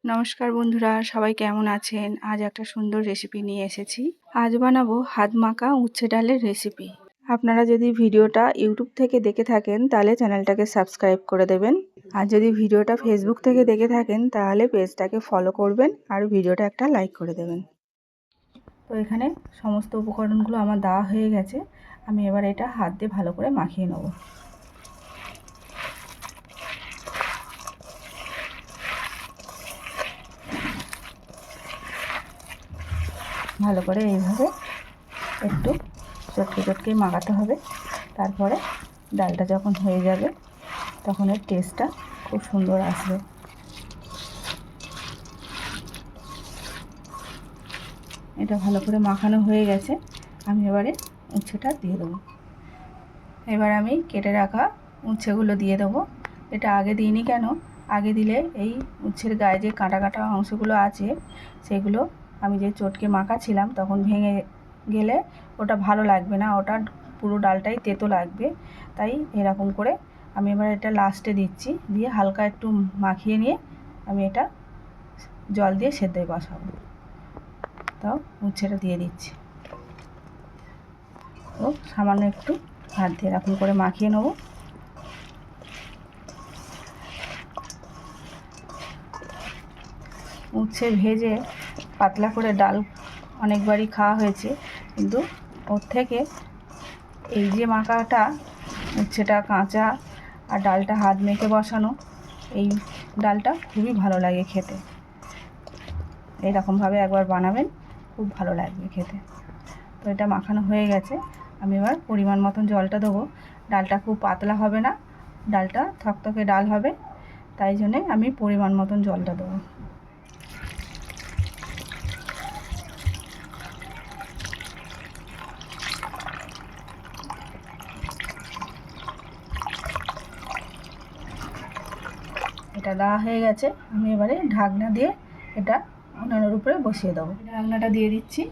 নমস্কার বন্ধুরা, সবাই কেমন আছেন? আজ একটা সুন্দর রেসিপি নিয়ে এসেছি। আজ বানাবো হাত মাখা উচ্ছে ডালের রেসিপি। আপনারা যদি ভিডিওটা ইউটিউব থেকে দেখে থাকেন তাহলে চ্যানেলটাকে সাবস্ক্রাইব করে দেবেন। আর যদি ভিডিওটা ফেসবুক থেকে দেখে থাকেন তাহলে পেজটাকে ফলো করবেন আর ভিডিওটা একটা লাইক করে দেবেন। তো এখানে সমস্ত উপকরণগুলো আমার দেওয়া হয়ে গেছে। আমি এবার এটা হাত দিয়ে ভালো করে মাখিয়ে নেব। ভালো করে এইভাবে একটু চটকে চটকে মাখাতে হবে। তারপরে ডালটা যখন হয়ে যাবে তখন এর টেস্টটা খুব সুন্দর আসবে। এটা ভালো করে মাখানো হয়ে গেছে। আমি এবারে উচ্ছেটা দিয়ে দেবো। এবার আমি কেটে রাখা উচ্ছেগুলো দিয়ে দেবো। এটা আগে দিইনি কেন, আগে দিলে এই উচ্ছের গায়ে যে কাঁটা কাঁটা অংশগুলো আছে সেগুলো আমি যে চটকে মাখাছিলাম তখন ভেঙে গেলে ওটা ভালো লাগবে না, ওটা পুরো ডালটাই তেতো লাগবে। তাই এরকম করে আমি এবার এটা লাস্টে দিচ্ছি, দিয়ে হালকা একটু মাখিয়ে নিয়ে আমি এটা জল দিয়ে সেদ্ধে বসাবো। তাও উচ্ছেটা দিয়ে দিচ্ছি। তো সামান্য একটু হাত দিয়ে এরকম করে মাখিয়ে নেব। উচ্ছে ভেজে পাতলা করে ডাল অনেকবারই খাওয়া হয়েছে, কিন্তু ওর থেকে এই যে মাখাটা, উচ্ছেটা কাঁচা আর ডালটা হাত মেখে বসানো, এই ডালটা খুবই ভালো লাগে খেতে। এইরকমভাবে একবার বানাবেন, খুব ভালো লাগবে খেতে। তো এটা মাখানো হয়ে গেছে। আমি এবার পরিমাণ মতন জলটা দেবো। ডালটা খুব পাতলা হবে না, ডালটা থকথকে ডাল হবে, তাই জন্যে আমি পরিমাণ মতন জলটা দেবো। এটা দেওয়া হয়ে গেছে। আমি এবারে ঢাকনা দিয়ে এটা উনানের উপরে বসিয়ে দেবো। ঢাকনাটা দিয়ে দিচ্ছি।